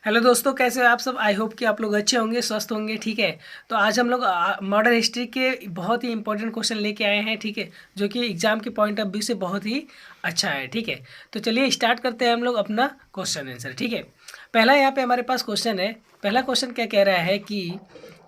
Hello दोस्तों, कैसे हो आप सब। आई होप कि आप लोग अच्छे होंगे, स्वस्थ होंगे। ठीक है, तो आज हम लोग मॉडर्न हिस्ट्री के बहुत ही इंपॉर्टेंट क्वेश्चन लेके आए हैं। ठीक है, जो कि एग्जाम के पॉइंट ऑफ व्यू से बहुत ही अच्छा है। ठीक है, तो चलिए स्टार्ट करते हैं हम लोग अपना क्वेश्चन आंसर। ठीक है, पहला यहाँ पे हमारे पास क्वेश्चन है। पहला क्वेश्चन क्या कह रहा है कि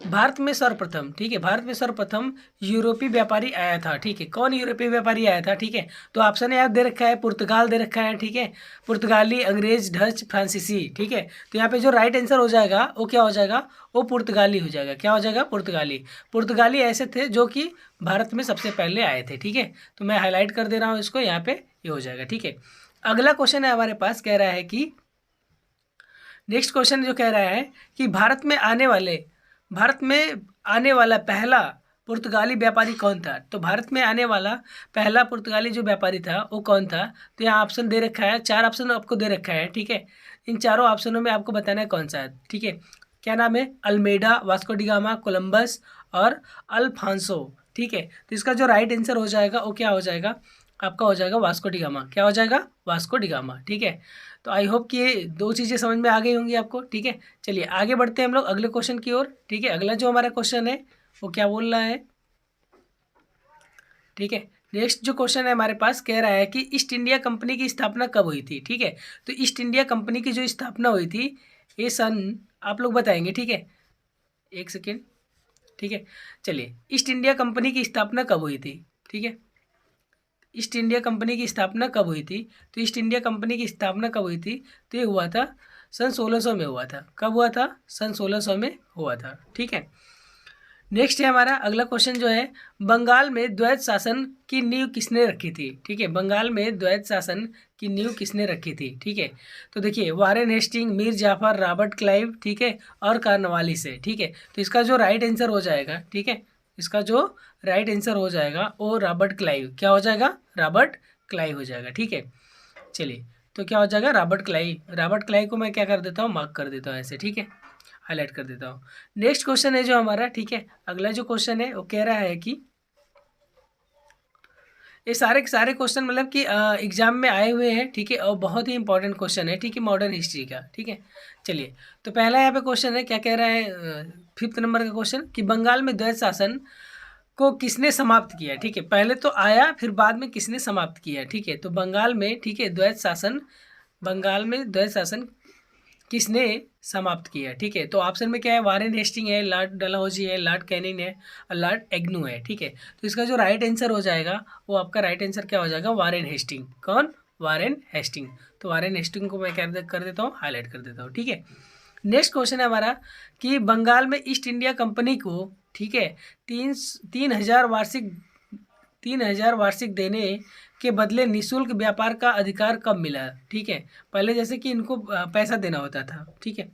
भारत में सर्वप्रथम, ठीक है, भारत में सर्वप्रथम यूरोपीय व्यापारी आया था। ठीक है, कौन यूरोपीय व्यापारी आया था। ठीक है, तो ऑप्शन यहाँ दे रखा है, पुर्तगाल दे रखा है। ठीक है, पुर्तगाली, अंग्रेज, डच, फ्रांसीसी। ठीक है, तो यहाँ पे जो राइट आंसर हो जाएगा वो क्या हो जाएगा, वो पुर्तगाली हो जाएगा। क्या हो जाएगा, पुर्तगाली। पुर्तगाली ऐसे थे जो कि भारत में सबसे पहले आए थे। ठीक है, तो मैं हाईलाइट कर दे रहा हूँ इसको, यहाँ पे ये हो जाएगा। ठीक है, अगला क्वेश्चन है हमारे पास, कह रहा है कि नेक्स्ट क्वेश्चन जो कह रहा है कि भारत में आने वाला पहला पुर्तगाली व्यापारी कौन था। तो भारत में आने वाला पहला पुर्तगाली जो व्यापारी था वो कौन था। तो यहाँ ऑप्शन दे रखा है, 4 ऑप्शन आपको दे रखा है। ठीक है, इन चारों ऑप्शनों में आपको बताना है कौन सा है। ठीक है, क्या नाम है, अल्मेडा, वास्को डिगामा, कोलंबस और अल्फांसो। ठीक है, तो इसका जो राइट आंसर हो जाएगा वो क्या हो जाएगा, आपका हो जाएगा वास्को डिगामा। क्या हो जाएगा, वास्को डिगामा। ठीक है, तो आई होप कि ये दो चीज़ें समझ में आ गई होंगी आपको। ठीक है, चलिए आगे बढ़ते हैं हम लोग अगले क्वेश्चन की ओर। ठीक है, अगला जो हमारा क्वेश्चन है वो क्या बोल रहा है। ठीक है, नेक्स्ट जो क्वेश्चन है हमारे पास, कह रहा है कि ईस्ट इंडिया कंपनी की स्थापना कब हुई थी। ठीक है, तो ईस्ट इंडिया कंपनी की जो स्थापना हुई थी ये सन, आप लोग बताएंगे। ठीक है, एक सेकेंड। ठीक है, चलिए, ईस्ट इंडिया कंपनी की स्थापना कब हुई थी। ठीक है, ईस्ट इंडिया कंपनी की स्थापना कब हुई थी। तो ईस्ट इंडिया कंपनी की स्थापना कब हुई थी, तो ये हुआ था सन 1600 में हुआ था। कब हुआ था, सन 1600 में हुआ था। ठीक है, नेक्स्ट है हमारा अगला क्वेश्चन जो है, बंगाल में द्वैत शासन की नींव किसने रखी थी। ठीक है, बंगाल में द्वैत शासन की नींव किसने रखी थी। ठीक है, तो देखिए, Warren Hasting, Mir Jafar, Robert Clive, ठीक है, और कार्नवालिस से। ठीक है, तो इसका जो राइट आंसर हो जाएगा, ठीक है, इसका जो राइट आंसर हो जाएगा वो रॉबर्ट क्लाइव। क्या हो जाएगा, रॉबर्ट क्लाइव हो जाएगा। ठीक है, चलिए, तो क्या हो जाएगा, रॉबर्ट क्लाइव। रॉबर्ट क्लाइव को मैं क्या कर देता हूँ, मार्क कर देता हूँ ऐसे। ठीक है, हाईलाइट कर देता हूँ। नेक्स्ट क्वेश्चन है जो हमारा, ठीक है, अगला जो क्वेश्चन है वो कह रहा है कि ये सारे के सारे क्वेश्चन मतलब कि एग्जाम में आए हुए हैं। ठीक है, और बहुत ही इंपॉर्टेंट क्वेश्चन है। ठीक है, मॉडर्न हिस्ट्री का। ठीक है, चलिए, तो पहला यहाँ पे क्वेश्चन है, क्या कह रहा है, 5th नंबर का क्वेश्चन, कि बंगाल में द्वैत शासन को किसने समाप्त किया। ठीक है, पहले तो आया फिर बाद में किसने समाप्त किया। ठीक है, तो बंगाल में, ठीक है, द्वैत शासन, बंगाल में द्वैत शासन किसने समाप्त किया। ठीक है, तो ऑप्शन में क्या है, वारेन हेस्टिंग है, लॉर्ड डलहौजी है, लॉर्ड कैनिंग है और लॉर्ड एग्नू है। ठीक है, तो इसका जो राइट आंसर हो जाएगा वो आपका राइट आंसर क्या हो जाएगा, वारेन हेस्टिंग। कौन, वारेन हेस्टिंग। तो वारेन हेस्टिंग को मैं क्या कर देता हूँ, हाईलाइट कर देता हूँ। ठीक है, नेक्स्ट क्वेश्चन है हमारा कि बंगाल में ईस्ट इंडिया कंपनी को, ठीक है, तीन 3,000 वार्षिक देने के बदले निशुल्क व्यापार का अधिकार कब मिला। ठीक है, पहले जैसे कि इनको पैसा देना होता था। ठीक है,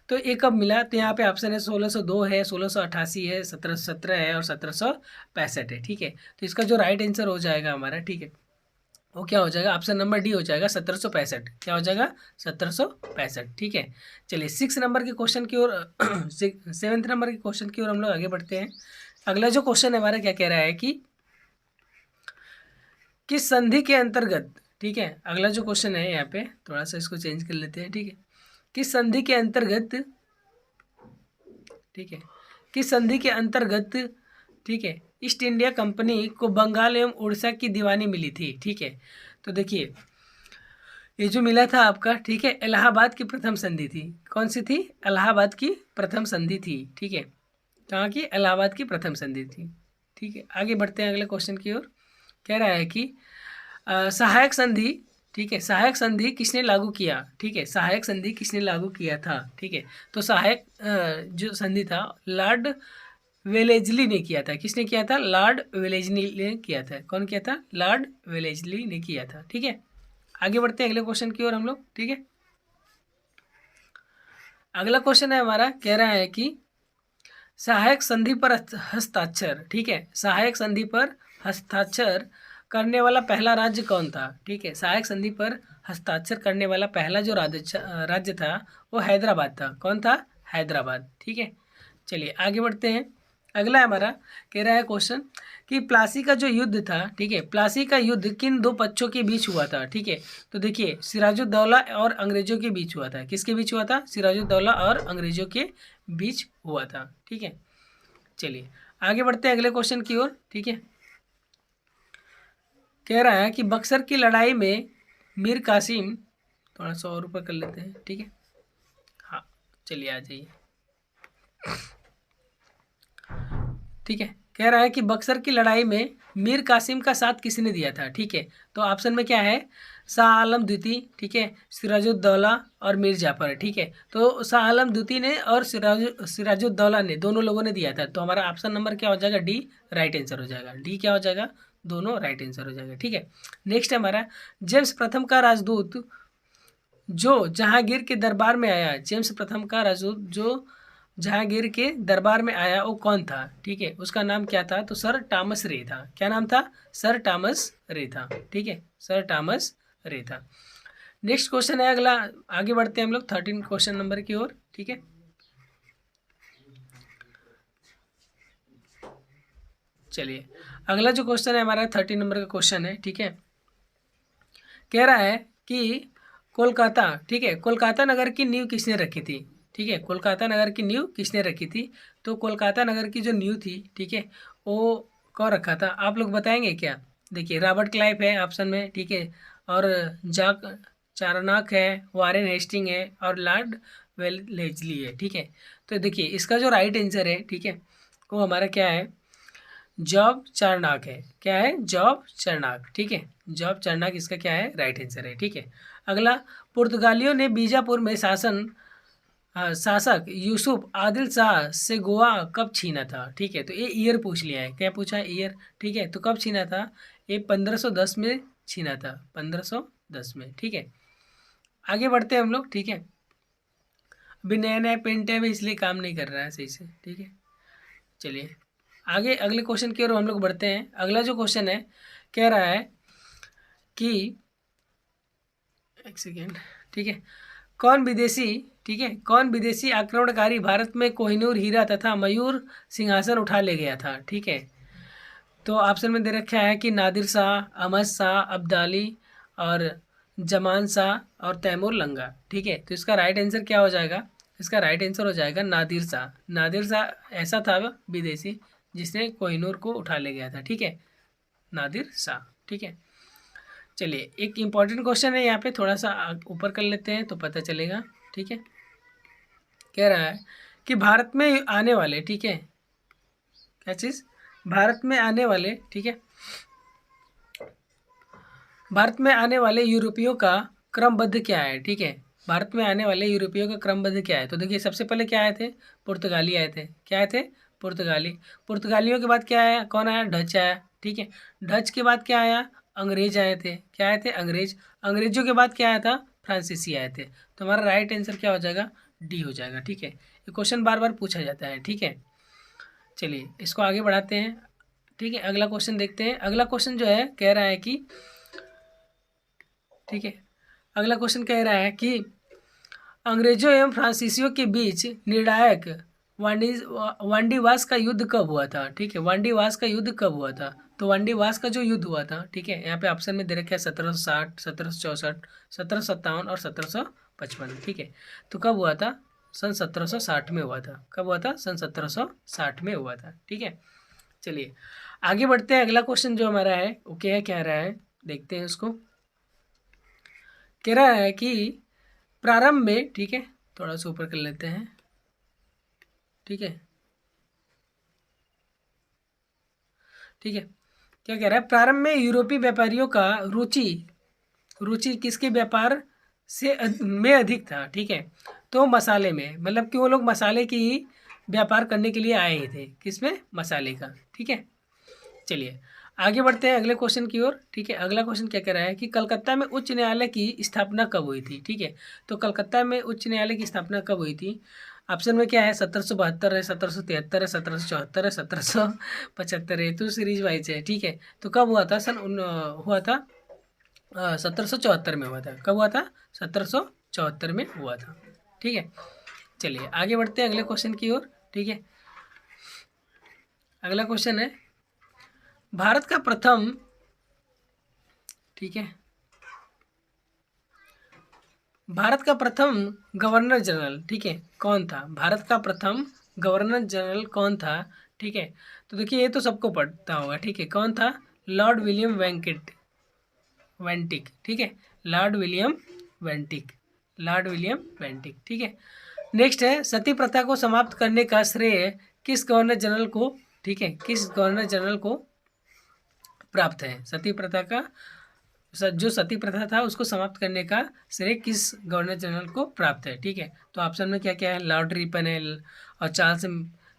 तो ये कब मिला, तो यहाँ पे ऑप्शन है 1602 है, 1688 है, 1717 है और 1765 है। ठीक है, तो इसका जो राइट आंसर हो जाएगा हमारा, ठीक है, वो क्या हो जाएगा, ऑप्शन नंबर डी हो जाएगा, 1765। क्या हो जाएगा, 1765। ठीक है, चलिए 6 नंबर के क्वेश्चन की ओर 7th नंबर के क्वेश्चन की ओर हम लोग आगे बढ़ते हैं। अगला जो क्वेश्चन है हमारा, क्या कह रहा है कि किस संधि के अंतर्गत, ठीक है, अगला जो क्वेश्चन है यहाँ पे थोड़ा सा इसको चेंज कर लेते हैं। ठीक है, किस संधि के अंतर्गत, ठीक है, किस संधि के अंतर्गत, ठीक है, ईस्ट इंडिया कंपनी को बंगाल एवं उड़ीसा की दीवानी मिली थी। ठीक है, तो देखिए, ये जो मिला था आपका, ठीक है, इलाहाबाद की प्रथम संधि थी। कौन सी थी, इलाहाबाद की प्रथम संधि थी। ठीक है, कहाँ की, इलाहाबाद की प्रथम संधि थी। ठीक है, आगे बढ़ते हैं अगले क्वेश्चन की ओर। कह रहा है कि सहायक संधि, ठीक है, सहायक संधि किसने लागू किया। ठीक है, सहायक संधि किसने लागू किया था। ठीक है, तो सहायक जो संधि था लॉर्ड वेलेजली ने किया था। किसने किया था, लॉर्ड वेलेजली ने किया था। कौन किया था, लॉर्ड वेलेजली ने किया था। ठीक है, आगे बढ़ते हैं अगले क्वेश्चन की ओर हम लोग। ठीक है, अगला क्वेश्चन है हमारा, कह रहा है कि सहायक संधि पर हस्ताक्षर, ठीक है, सहायक संधि पर हस्ताक्षर करने वाला पहला राज्य कौन था। ठीक है, सहायक संधि पर हस्ताक्षर करने वाला पहला जो राज्य था वो हैदराबाद था। कौन था, हैदराबाद। ठीक है, चलिए आगे बढ़ते हैं अगला है हमारा, कह रहा है क्वेश्चन कि प्लासी का जो युद्ध था, ठीक है, प्लासी का युद्ध किन दो पक्षों के बीच हुआ था, ठीक है। तो देखिए सिराजुद्दौला और अंग्रेजों के बीच हुआ था। किसके बीच हुआ था? सिराजुद्दौला और अंग्रेजों के बीच हुआ था, ठीक है। चलिए आगे बढ़ते हैं अगले क्वेश्चन की ओर, ठीक है। कह रहा है कि बक्सर की लड़ाई में मीर कासिम, थोड़ा सा और ऊपर कर लेते हैं, ठीक है। हाँ चलिए आ जाइए, ठीक है। कह रहा है कि बक्सर की लड़ाई में मीर कासिम का साथ किसने दिया था, ठीक है। तो ऑप्शन में क्या है? शाह आलम द्वितीय, ठीक है, सिराजुद्दौला और मीर जाफर, ठीक है। तो शाह आलम द्वितीय ने और सिराजुद्दौला ने, दोनों लोगों ने दिया था। तो हमारा ऑप्शन नंबर क्या हो जाएगा? डी राइट आंसर हो जाएगा। डी क्या हो जाएगा? दोनों राइट आंसर हो जाएगा, ठीक है। नेक्स्ट है हमारा, जेम्स प्रथम का राजदूत जो जहांगीर के दरबार में आया, जेम्स प्रथम का राजदूत जो जहांगीर के दरबार में आया वो कौन था, ठीक है। उसका नाम क्या था? तो सर टॉमस रे था। क्या नाम था? सर टॉमस रे था, ठीक है, सर टॉमस रे था। नेक्स्ट क्वेश्चन है अगला, आगे बढ़ते हैं हम लोग 13 क्वेश्चन नंबर की ओर, ठीक है। चलिए अगला जो क्वेश्चन है हमारा 13 नंबर का क्वेश्चन है, ठीक है। कह रहा है कि कोलकाता, ठीक है, कोलकाता नगर की नींव किसने रखी थी, ठीक है। कोलकाता नगर की नींव किसने रखी थी? तो कोलकाता नगर की जो नींव थी, ठीक है, वो कौन रखा था? आप लोग बताएंगे क्या? देखिए रॉबर्ट क्लाइव है ऑप्शन में, ठीक है, और जाक चारनाक है, वारेन हेस्टिंग है और लॉर्ड वेलेस्ली है, ठीक है। तो देखिए इसका जो राइट आंसर है, ठीक है, वो हमारा क्या है? जॉब चारनाक है। क्या है? जॉब चारनाक, ठीक है, जॉब चारनाक इसका क्या है? राइट आंसर है, ठीक है। अगला, पुर्तगालियों ने बीजापुर में शासक यूसुफ आदिल शाह से गोवा कब छीना था, ठीक है। तो ये ईयर पूछ लिया है। क्या पूछा है? ईयर, ठीक है। तो कब छीना था? ये 1510 में छीना था, 1510 में, ठीक है। आगे बढ़ते हैं हम लोग, ठीक है। अभी नया नया पेंट है, इसलिए काम नहीं कर रहा है सही से, ठीक है। चलिए आगे अगले क्वेश्चन की ओर हम लोग बढ़ते हैं। अगला जो क्वेश्चन है, कह रहा है कि एक सेकेंड, ठीक है, कौन विदेशी, ठीक है, कौन विदेशी आक्रमणकारी भारत में कोहिनूर हीरा तथा मयूर सिंहासन उठा ले गया था, ठीक है। तो ऑप्शन में दे रखा है कि नादिर शाह, अहमद शाह अब्दाली और जमान शाह और तैमूर लंगा, ठीक है। तो इसका राइट आंसर क्या हो जाएगा? इसका राइट आंसर हो जाएगा नादिर शाह। नादिर शाह ऐसा था विदेशी जिसने कोहिनूर को उठा ले गया था, ठीक है, नादिर शाह, ठीक है। चलिए एक इम्पॉर्टेंट क्वेश्चन है यहाँ पे, थोड़ा सा ऊपर कर लेते हैं तो पता चलेगा, ठीक है। कह रहा है कि भारत में आने वाले, ठीक है, क्या चीज़? भारत में आने वाले, ठीक है, भारत में आने वाले यूरोपियों का क्रमबद्ध क्या है, ठीक है। भारत में आने वाले यूरोपियों का क्रमबद्ध क्या है? तो देखिए सबसे पहले क्या आए थे? पुर्तगाली आए थे। क्या आए थे? पुर्तगाली। पुर्तगालियों के बाद क्या आया? कौन आया? डच आया, ठीक है। डच के बाद क्या आया? अंग्रेज आए थे। क्या आए थे? अंग्रेज। अंग्रेजों के बाद क्या आया था? फ्रांसीसी आए थे। तो हमारा राइट आंसर क्या हो जाएगा? डी हो जाएगा, ठीक है। ये क्वेश्चन बार बार पूछा जाता है, ठीक है। चलिए इसको आगे बढ़ाते हैं, ठीक है। अगला क्वेश्चन देखते हैं। अगला क्वेश्चन जो है कह रहा है कि, ठीक है, अगला क्वेश्चन कह रहा है कि अंग्रेजों एवं फ्रांसीसियों के बीच निर्णायक वांडीवास का युद्ध कब हुआ था, ठीक है। वांडीवास का युद्ध कब हुआ था? तो वांडीवास का जो युद्ध हुआ था, ठीक है, यहाँ पे ऑप्शन में दे रखा है 1760, 1764, 1757 और 1755, ठीक है। तो कब हुआ था? सन 1760 में हुआ था। कब हुआ था? सन 1760 में हुआ था, ठीक है। चलिए आगे बढ़ते हैं। अगला क्वेश्चन जो हमारा है वो क्या कह रहा है, देखते हैं उसको। कह रहा है कि प्रारंभ में, ठीक है, थोड़ा सा ऊपर कर लेते हैं, ठीक है, ठीक है। क्या कह रहा है? प्रारंभ में यूरोपीय व्यापारियों का रुचि रुचि किसके व्यापार से में अधिक था, ठीक है। तो मसाले में, मतलब कि वो लोग मसाले की ही व्यापार करने के लिए आए ही थे। किसमें? मसाले का, ठीक है। चलिए आगे बढ़ते हैं अगले क्वेश्चन की ओर, ठीक है। अगला क्वेश्चन क्या कह रहा है कि कलकत्ता में उच्च न्यायालय की स्थापना कब हुई थी, ठीक है। तो कलकत्ता में उच्च न्यायालय की स्थापना कब हुई थी? ऑप्शन में क्या है? 1772 है, 1773 है, 1774 है, 1775 है। तो सीरीज वाइज है, ठीक है। तो कब हुआ था? हुआ था 1774 में हुआ था। कब हुआ था? 1774 में हुआ था, ठीक है। चलिए आगे बढ़ते हैं अगले क्वेश्चन की ओर, ठीक है। अगला क्वेश्चन है, भारत का प्रथम, ठीक है, भारत का प्रथम गवर्नर जनरल, ठीक है, कौन था? भारत का प्रथम गवर्नर जनरल कौन था? ठीक है, तो देखिए ये तो सबको पता होगा, ठीक है, कौन था? लॉर्ड विलियम वेंटिक, ठीक है, लॉर्ड विलियम वेंटिक, लॉर्ड विलियम वेंटिक, ठीक है। नेक्स्ट है, सती प्रथा को समाप्त करने का श्रेय किस गवर्नर जनरल को, ठीक है, किस गवर्नर जनरल को प्राप्त है? सती प्रथा का जो सती प्रथा था उसको समाप्त करने का श्रेय किस गवर्नर जनरल को प्राप्त है? ठीक है, तो ऑप्शन में क्या क्या है? लॉर्ड रिपन है, और चार्ल्स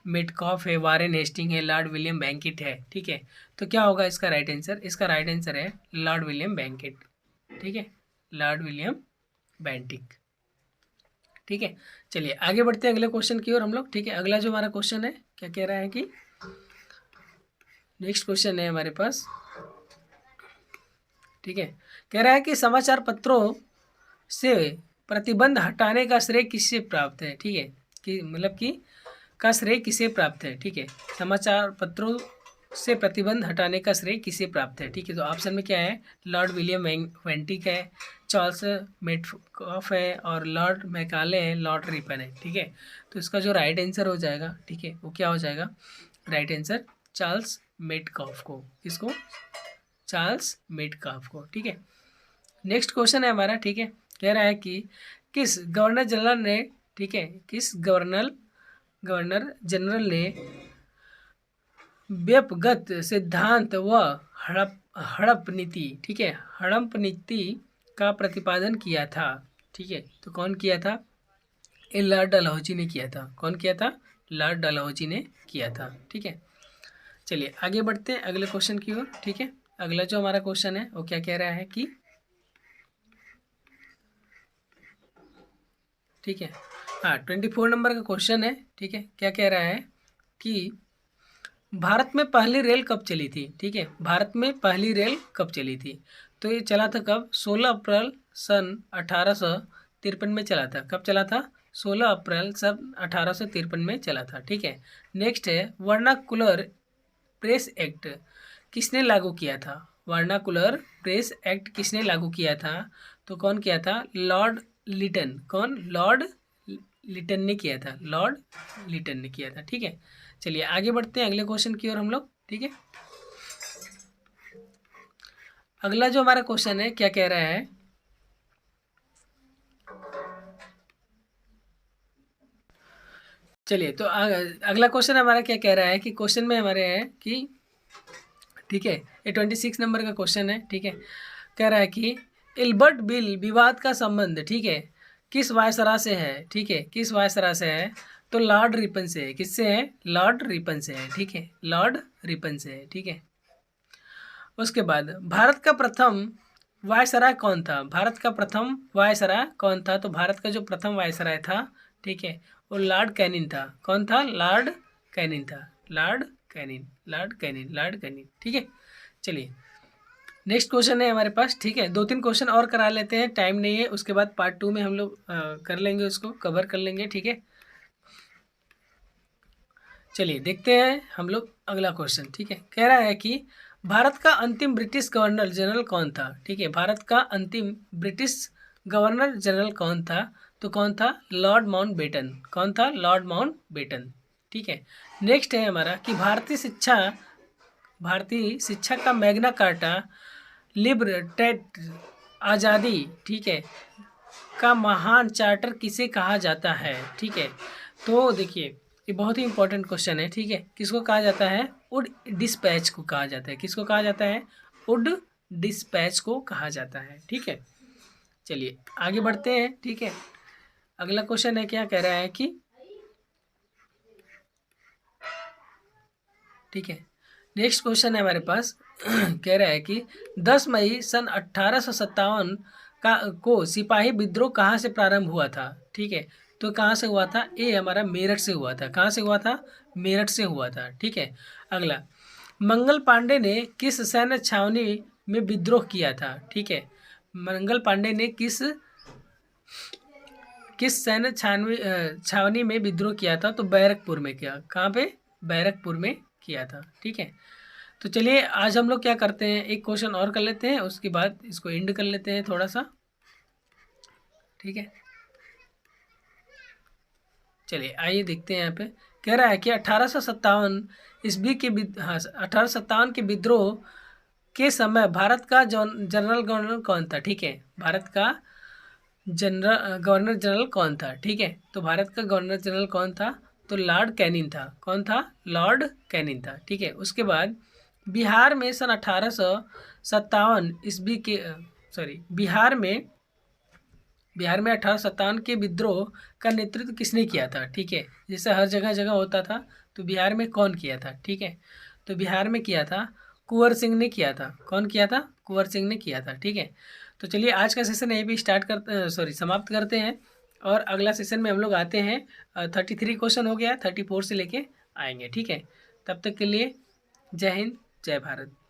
मेटकॉफ है, वारेन हेस्टिंग है, लॉर्ड विलियम बैंकेट है, ठीक है। तो क्या होगा इसका राइट आंसर? इसका राइट आंसर है लॉर्ड विलियम बैंकेट, ठीक है, लॉर्ड विलियम बैंटिक, ठीक है। चलिए आगे बढ़ते हैं अगले क्वेश्चन की ओर हम लोग, ठीक है। अगला जो हमारा क्वेश्चन है क्या कह रहा है कि, नेक्स्ट क्वेश्चन है हमारे पास, ठीक है, कह रहा है कि समाचार पत्रों से प्रतिबंध हटाने का श्रेय किससे प्राप्त है? ठीक है, कि मतलब कि का श्रेय किसे प्राप्त है? ठीक है, समाचार पत्रों से प्रतिबंध हटाने का श्रेय किसे प्राप्त है? ठीक है, तो ऑप्शन में क्या है? लॉर्ड विलियम वेंटिक है, चार्ल्स मेटकॉफ है, और लॉर्ड मैकाले है, लॉर्ड रिपन है, ठीक है। तो इसका जो राइट आंसर हो जाएगा, ठीक है, वो क्या हो जाएगा? राइट आंसर चार्ल्स मेटकॉफ को, किसको? चार्ल्स मेटकॉफ को, ठीक है। नेक्स्ट क्वेश्चन है हमारा, ठीक है, कह रहा है कि किस गवर्नर जनरल ने, ठीक है, किस गवर्नर जनरल ने व्यपगत सिद्धांत व हड़प नीति, ठीक है, हड़प नीति का प्रतिपादन किया था? ठीक है, तो कौन किया था? ये लॉर्ड डलहौजी ने किया था। कौन किया था? लॉर्ड डलहौजी ने किया था, ठीक है। चलिए आगे बढ़ते हैं अगले क्वेश्चन की ओर, ठीक है। अगला जो हमारा क्वेश्चन है वो क्या कह रहा है कि, ठीक है, हाँ 24 नंबर का क्वेश्चन है, ठीक है, क्या कह रहा है कि भारत में पहली रेल कब चली थी? ठीक है, भारत में पहली रेल कब चली थी? तो ये चला था कब? 16 अप्रैल सन 1853 में चला था। कब चला था? 16 अप्रैल सन 1853 में चला था, ठीक है। नेक्स्ट है, वर्नाकुलर प्रेस एक्ट किसने लागू किया था? वर्नाकुलर प्रेस एक्ट किसने लागू किया था? तो कौन किया था? लॉर्ड लिटन। कौन? लॉर्ड लिटन ने किया था, लॉर्ड लिटन ने किया था, ठीक है। चलिए आगे बढ़ते हैं अगले क्वेश्चन की ओर हम लोग, ठीक है। अगला जो हमारा क्वेश्चन है क्या कह रहा है, चलिए तो अगला क्वेश्चन हमारा क्या कह रहा है कि क्वेश्चन में हमारे है कि, ठीक है, ये 26 नंबर का क्वेश्चन है, ठीक है। कह रहा है कि इल्बर्ट बिल विवाद का संबंध, ठीक है, किस वायसराय से है? ठीक है, किस वायसराय से है? तो लॉर्ड रिपन से है। किससे है? लॉर्ड रिपन से है, ठीक है, लॉर्ड रिपन से है, ठीक है। उसके बाद भारत का प्रथम वायसराय कौन था? भारत का प्रथम वायसराय कौन था? तो भारत का जो प्रथम वायसराय था, ठीक है, वो लॉर्ड कैनिन था। कौन था? लॉर्ड कैनिन था, Lord Canning, Lord Canning, Lord Canning, ठीक है। चलिए नेक्स्ट क्वेश्चन है हमारे पास, ठीक है, 2-3 क्वेश्चन और करा लेते हैं, टाइम नहीं है, उसके बाद पार्ट 2 में हम लोग कर लेंगे, उसको कवर कर लेंगे, ठीक है। चलिए देखते हैं हम लोग अगला क्वेश्चन, ठीक है। कह रहा है कि भारत का अंतिम ब्रिटिश गवर्नर जनरल कौन था? ठीक है, भारत का अंतिम ब्रिटिश गवर्नर जनरल कौन था? तो कौन था? Lord Mountbatten. कौन था? लॉर्ड माउंटबेटन, ठीक है। नेक्स्ट है हमारा कि भारतीय शिक्षा का मैग्ना कार्टा लिबर्टेट आज़ादी, ठीक है, का महान चार्टर किसे कहा जाता है? ठीक है, तो देखिए ये बहुत ही इंपॉर्टेंट क्वेश्चन है, ठीक है। किसको कहा जाता है? वुड डिस्पैच को कहा जाता है। किसको कहा जाता है? वुड डिस्पैच को कहा जाता है, ठीक है। चलिए आगे बढ़ते हैं, ठीक है। अगला क्वेश्चन है क्या कह रहा है कि, ठीक है, नेक्स्ट क्वेश्चन है हमारे पास कह रहा है कि 10 मई सन 1857 को सिपाही विद्रोह कहाँ से प्रारंभ हुआ था? ठीक है, तो कहाँ से हुआ था? ये हमारा मेरठ से हुआ था। कहाँ से हुआ था? मेरठ से हुआ था, ठीक है। अगला, मंगल पांडे ने किस सैन्य छावनी में विद्रोह किया था? ठीक है, मंगल पांडे ने किस सैन्य छावनी में विद्रोह किया था? तो बैरकपुर में किया। कहाँ पे? बैरकपुर में किया था, ठीक है। तो चलिए आज हम लोग क्या करते हैं, एक क्वेश्चन और कर लेते हैं, उसके बाद इसको एंड कर लेते हैं थोड़ा सा, ठीक है। चलिए आइए देखते हैं। यहाँ पे कह रहा है कि 1857 ईस्वी के 1857 के विद्रोह के समय भारत का जनरल गवर्नर कौन था, ठीक है। भारत का गवर्नर जनरल कौन था, ठीक है। तो भारत का गवर्नर जनरल कौन था, तो लॉर्ड कैनिंग था। कौन था, लॉर्ड कैनिंग था, ठीक है। उसके बाद बिहार में सन 1857 ईस्वी के बिहार में 1857 के विद्रोह का नेतृत्व किसने किया था, ठीक है। जैसे हर जगह जगह होता था, तो बिहार में कौन किया था, ठीक है। तो बिहार में किया था कुंवर सिंह ने किया था। कौन किया था, कुंवर सिंह ने किया था, ठीक है। तो चलिए आज का सेशन यहीं भी समाप्त करते हैं, और अगला सेशन में हम लोग आते हैं 33 क्वेश्चन हो गया, 34 से लेके आएंगे, ठीक है। तब तक के लिए जय हिंद, जय भारत।